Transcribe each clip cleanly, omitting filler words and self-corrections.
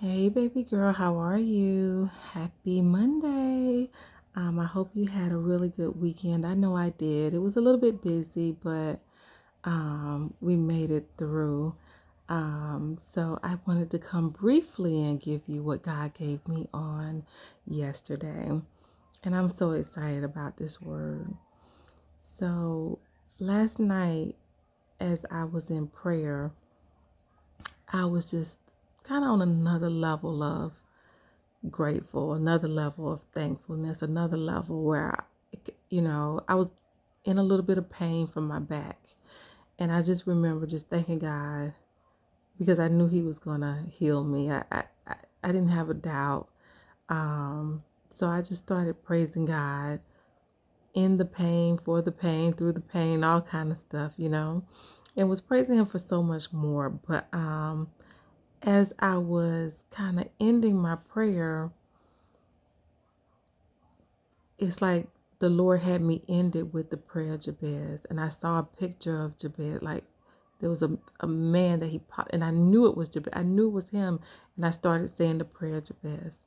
Hey, baby girl, how are you? Happy Monday. I hope you had a really good weekend. I know I did. It was a little bit busy, but we made it through. So I wanted to come briefly and give you what God gave me on yesterday. And I'm so excited about this word. So last night, as I was in prayer, I was just kind of on another level of grateful, another level of thankfulness, another level where, I was in a little bit of pain from my back. And I just remember just thanking God because I knew He was going to heal me. I didn't have a doubt. So I just started praising God in the pain, for the pain, through the pain, all kind of stuff, and was praising Him for so much more. But as I was kind of ending my prayer, it's like the Lord had me end it with the prayer of Jabez. And I saw a picture of Jabez, like there was a man that he popped, and I knew it was Jabez. I knew it was him. And I started saying the prayer of Jabez.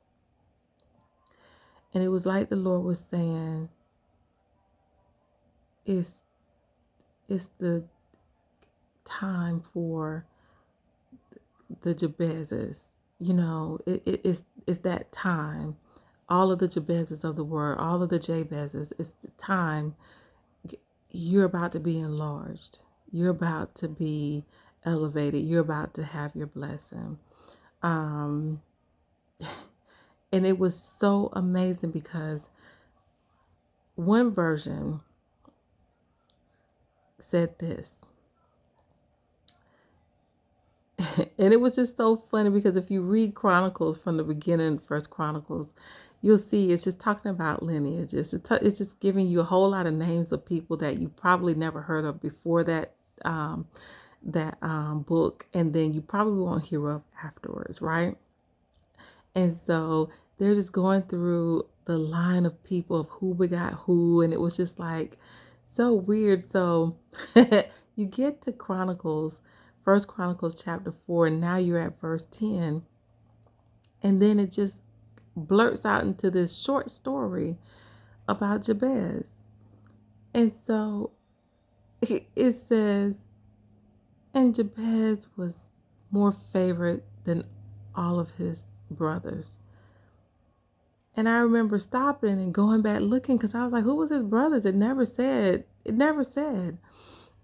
And it was like the Lord was saying, it's the time for the Jabezes. It's that time. All of the Jabezes of the world, all of the Jabezes, it's the time. You're about to be enlarged. You're about to be elevated. You're about to have your blessing. Um, and it was so amazing because one version said this. And it was just so funny because if you read Chronicles from the beginning, First Chronicles, you'll see it's just talking about lineages. It's just giving you a whole lot of names of people that you probably never heard of before um, that book, and then you probably won't hear of afterwards, right? And so they're just going through the line of people of who begot who, and it was just like so weird. So you get to Chronicles, First Chronicles chapter 4, and now you're at verse 10, and then it just blurts out into this short story about Jabez. And so it says, and Jabez was more favored than all of his brothers. And I remember stopping and going back looking because I was like, who was his brothers? It never said. It never said.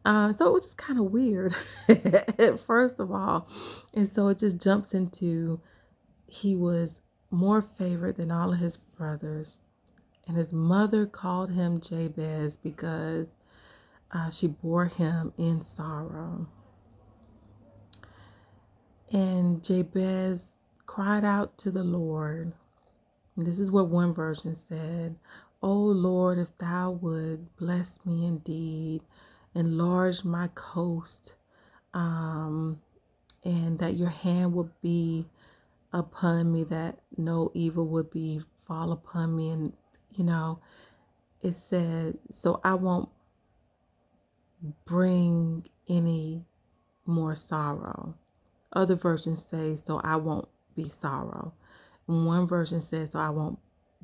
So it was just kind of weird, first of all. And so it just jumps into he was more favored than all of his brothers. And his mother called him Jabez because she bore him in sorrow. And Jabez cried out to the Lord. And this is what one version said. "O Lord, if thou would bless me indeed, enlarge my coast, and that your hand would be upon me, that no evil would be fall upon me." And it said, so I won't bring any more sorrow. Other versions say, so I won't be sorrow. And one version says, so I won't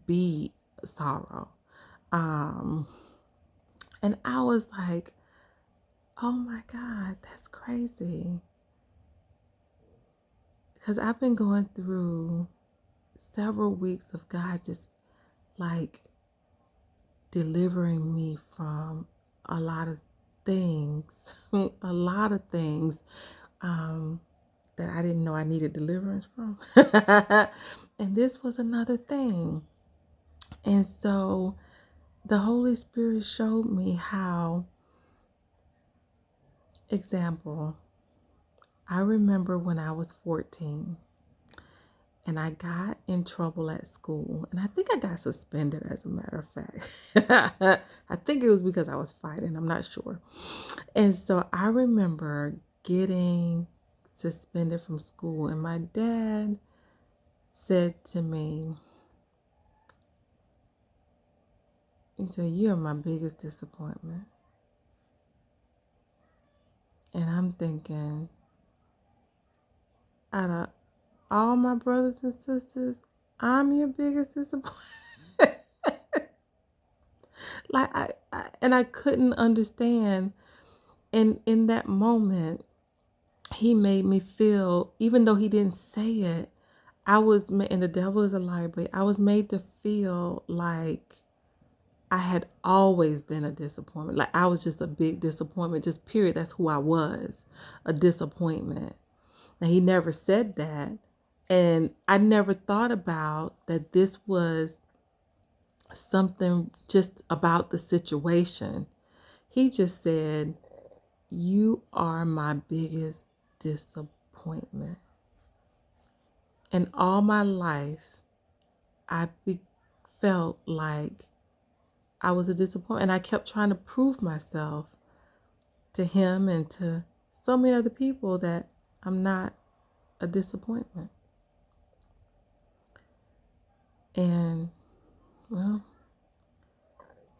be sorrow. Um, and I was like, oh my God, that's crazy. Because I've been going through several weeks of God just like delivering me from a lot of things, a lot of things that I didn't know I needed deliverance from. And this was another thing. And so the Holy Spirit showed me how, example, I remember when I was 14 and I got in trouble at school. And I think I got suspended, as a matter of fact. I think it was because I was fighting. I'm not sure. And so I remember getting suspended from school. And my dad said to me, he said, "You're my biggest disappointment." And I'm thinking, out of all my brothers and sisters, I'm your biggest disappointment. Like and I couldn't understand. And in that moment, he made me feel, even though he didn't say it, and the devil is a liar, but I was made to feel like I had always been a disappointment. Like I was just a big disappointment, just period. That's who I was, a disappointment. Now, he never said that. And I never thought about that this was something just about the situation. He just said, "You are my biggest disappointment." And all my life, felt like I was a disappointment. And I kept trying to prove myself to him and to so many other people that I'm not a disappointment. And, well,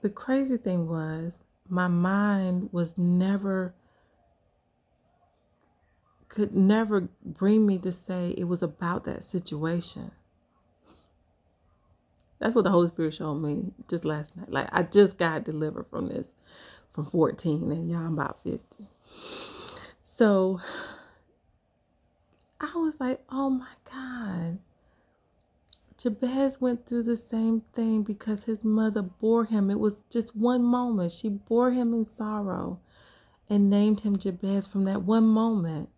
the crazy thing was, my mind could never bring me to say it was about that situation. That's what the Holy Spirit showed me just last night. Like, I just got delivered from this, from 14, and y'all, I'm about 50. So I was like, oh my God. Jabez went through the same thing because his mother bore him. It was just one moment. She bore him in sorrow and named him Jabez from that one moment.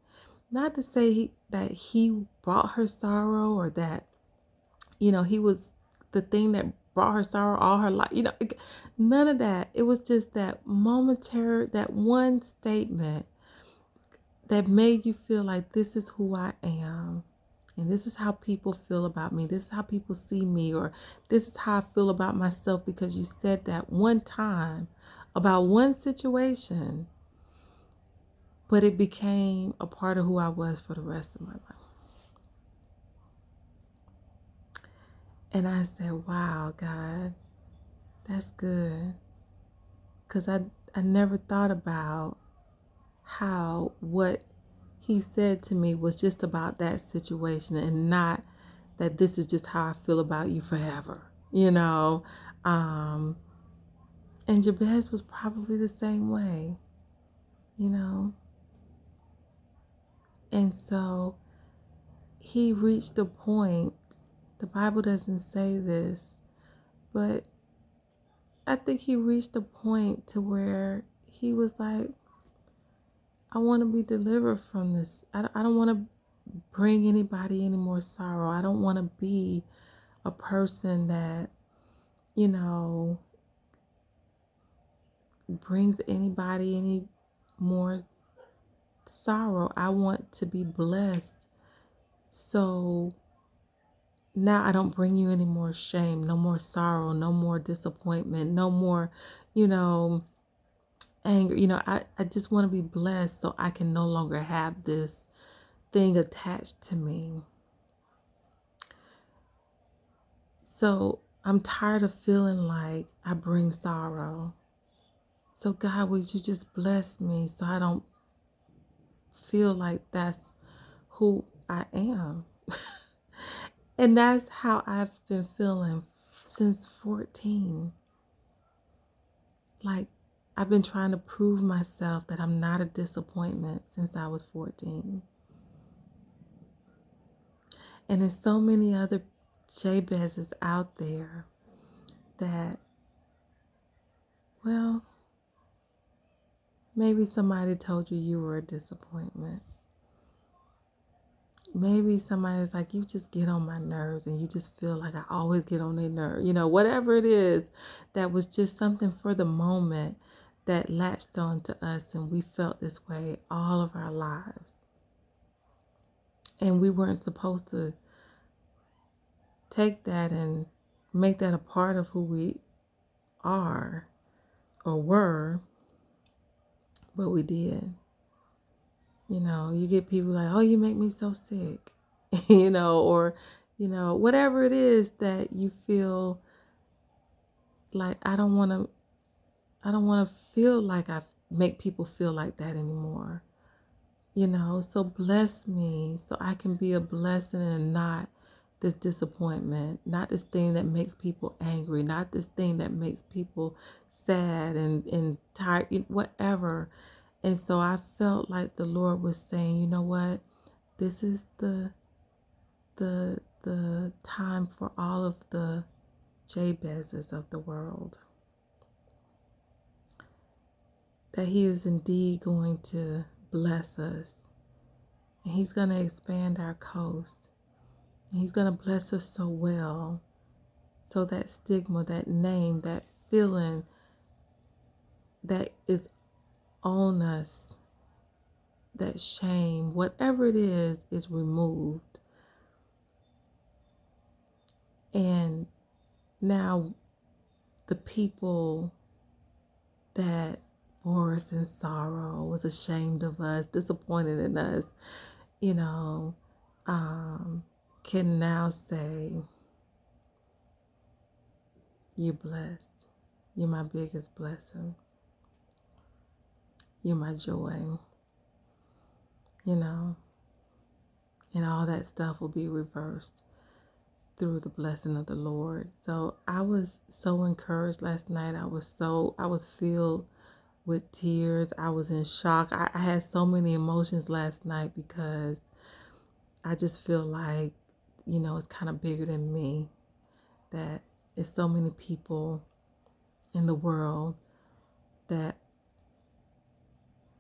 Not to say that he brought her sorrow, or that, he was the thing that brought her sorrow all her life. None of that. It was just that momentary, that one statement that made you feel like, this is who I am. And this is how people feel about me. This is how people see me, or this is how I feel about myself, because you said that one time about one situation, but it became a part of who I was for the rest of my life. And I said, wow, God, that's good. Because I never thought about how what he said to me was just about that situation, and not that this is just how I feel about you forever, And Jabez was probably the same way, And so he reached a point, the Bible doesn't say this, but I think he reached a point to where he was like, I want to be delivered from this. I don't want to bring anybody any more sorrow. I don't want to be a person that, brings anybody any more sorrow. I want to be blessed. So now I don't bring you any more shame, no more sorrow, no more disappointment, no more, anger. I just want to be blessed so I can no longer have this thing attached to me. So I'm tired of feeling like I bring sorrow. So God, would you just bless me so I don't feel like that's who I am? And that's how I've been feeling since 14. Like, I've been trying to prove myself that I'm not a disappointment since I was 14. And there's so many other Jabezes out there that, well, maybe somebody told you you were a disappointment. Maybe somebody's like, you just get on my nerves, and you just feel like I always get on their nerves. Whatever it is, that was just something for the moment that latched on to us, and we felt this way all of our lives. And we weren't supposed to take that and make that a part of who we are or were, but we did. You get people like, oh, you make me so sick, or, whatever it is that you feel like, I don't want to feel like I make people feel like that anymore. So bless me so I can be a blessing and not this disappointment, not this thing that makes people angry, not this thing that makes people sad and tired, whatever. And so I felt like the Lord was saying, you know what? This is the time for all of the Jabezes of the world. That He is indeed going to bless us. And He's going to expand our coast. And He's going to bless us so well. So that stigma, that name, that feeling that is on us, that shame, whatever it is removed. And now the people that bore us in sorrow, was ashamed of us, disappointed in us, you know, can now say, you're blessed. You're my biggest blessing. You're my joy, and all that stuff will be reversed through the blessing of the Lord. So I was so encouraged last night. I was filled with tears. I was in shock. I had so many emotions last night because I just feel like, it's kind of bigger than me, that it's so many people in the world that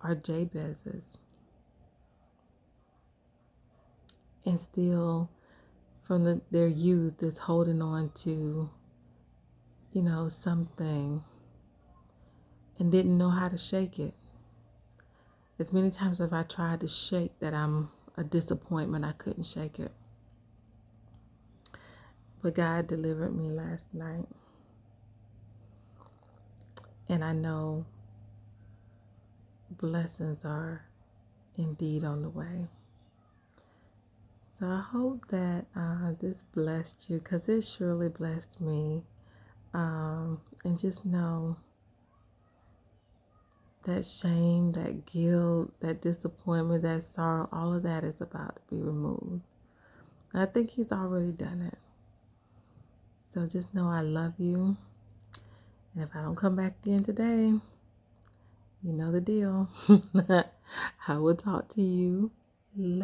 are Jabezes and still from their youth is holding on to, something and didn't know how to shake it. As many times as I tried to shake that I'm a disappointment, I couldn't shake it. But God delivered me last night. And I know blessings are indeed on the way. So I hope that this blessed you, because it surely blessed me. And just know that shame, that guilt, that disappointment, that sorrow, all of that is about to be removed. And I think He's already done it. So just know I love you. And if I don't come back again today, you know the deal. I will talk to you later.